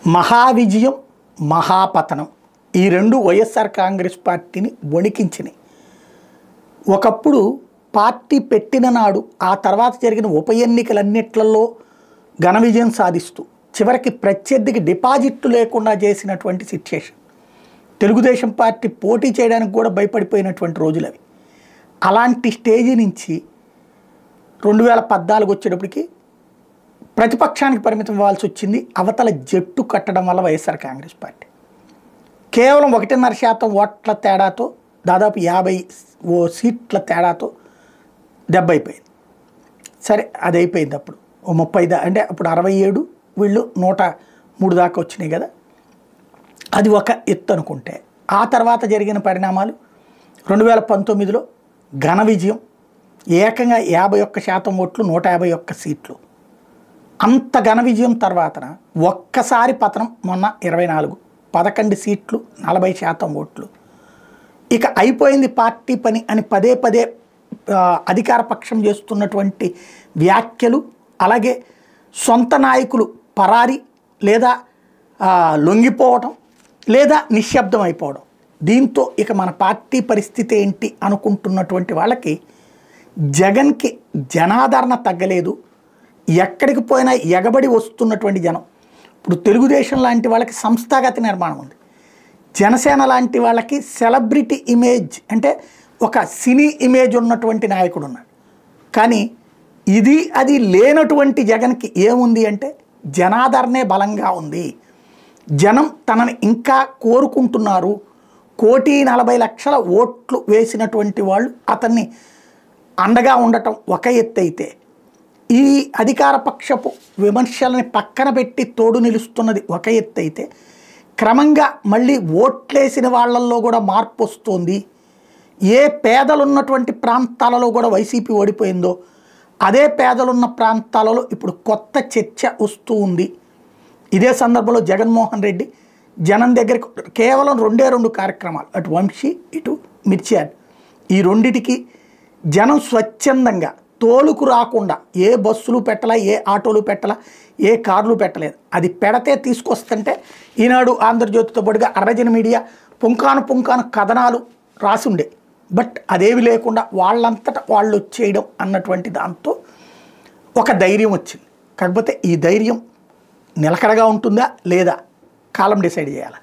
మహావిజయం, మహాపతనం ఈ రెండు వైఎస్ఆర్ కాంగ్రెస్ పార్టీని వణికించినాయి. ఒకప్పుడు పార్టీ పెట్టిన నాడు ఆ తర్వాత జరిగిన ఉప ఎన్నికలన్నిట్లలో ఘన విజయం సాధిస్తూ చివరికి ప్రత్యర్థికి డిపాజిట్లు లేకుండా చేసినటువంటి సిచ్యుయేషన్. తెలుగుదేశం పార్టీ పోటీ చేయడానికి కూడా భయపడిపోయినటువంటి రోజులు అవి. అలాంటి స్టేజీ నుంచి 2014 వచ్చేటప్పటికి ప్రతిపక్షానికి పరిమితం అవ్వాల్సి వచ్చింది. అవతల జట్టు కట్టడం వల్ల వైఎస్ఆర్ కాంగ్రెస్ పార్టీ కేవలం 1.5% ఓట్ల తేడాతో దాదాపు 50 సీట్ల తేడాతో దెబ్బ అయిపోయింది. సరే అది అయిపోయింది. అప్పుడు 30 అంటే అప్పుడు 67, వీళ్ళు 103 దాకా వచ్చినాయి కదా. అది ఒక ఎత్తు అనుకుంటే ఆ తర్వాత జరిగిన పరిణామాలు 2019లో ఘన విజయం, ఏకంగా 51% ఓట్లు, 151 సీట్లు. అంత ఘన విజయం తర్వాతన ఒక్కసారి పతనం మొన్న 24, 11 సీట్లు, 40% ఓట్లు. ఇక అయిపోయింది పార్టీ పని అని పదే పదే అధికార పక్షం చేస్తున్నటువంటి వ్యాఖ్యలు, అలాగే సొంత నాయకులు పరారి లేదా లొంగిపోవడం లేదా నిశ్శబ్దం అయిపోవడం. దీంతో ఇక మన పార్టీ పరిస్థితి ఏంటి అనుకుంటున్నటువంటి వాళ్ళకి జగన్కి జనాదరణ తగ్గలేదు. ఎక్కడికి పోయినా ఎగబడి వస్తున్నటువంటి జనం. ఇప్పుడు తెలుగుదేశం లాంటి వాళ్ళకి సంస్థాగత నిర్మాణం ఉంది. జనసేన లాంటి వాళ్ళకి సెలబ్రిటీ ఇమేజ్ అంటే ఒక సినీ ఇమేజ్ ఉన్నటువంటి నాయకుడు ఉన్నాడు. కానీ ఇది అది లేనటువంటి జగన్కి ఏముంది అంటే జనాదరణే బలంగా ఉంది. జనం తనని ఇంకా కోరుకుంటున్నారు. 1,40,00,000 ఓట్లు వేసినటువంటి వాళ్ళు అతన్ని అండగా ఉండటం ఒక ఎత్తు అయితే, ఈ అధికార పక్షపు విమర్శలని పక్కన పెట్టి తోడు నిలుస్తున్నది ఒక ఎత్తు అయితే, క్రమంగా మళ్ళీ ఓట్లేసిన వాళ్ళల్లో కూడా మార్పు వస్తుంది. ఏ పేదలున్నటువంటి ప్రాంతాలలో కూడా వైసీపీ ఓడిపోయిందో అదే పేదలున్న ప్రాంతాలలో ఇప్పుడు కొత్త చర్చ వస్తూ ఉంది. ఇదే సందర్భంలో జగన్మోహన్ రెడ్డి జనం దగ్గరికి కేవలం 2 కార్యక్రమాలు, అటు వంశీ ఇటు మిర్చియాడ్, ఈ రెండిటికి జనం స్వచ్ఛందంగా తోలుకు రాకుండా ఏ బస్సులు పెట్టలా, ఏ ఆటోలు పెట్టలా, ఏ కార్లు పెట్టలేదు. అది పెడితే తీసుకొస్తుంటే ఈనాడు ఆంధ్రజ్యోతితో పాటుగా అర్రజన మీడియా పుంకాను కథనాలు రాసుండే. బట్ అదేవి లేకుండా వాళ్ళంతటా వాళ్ళు వచ్చేయడం అన్నటువంటి దాంతో ఒక ధైర్యం వచ్చింది. కాకపోతే ఈ ధైర్యం నిలకడగా ఉంటుందా లేదా కాలం డిసైడ్ చేయాలి.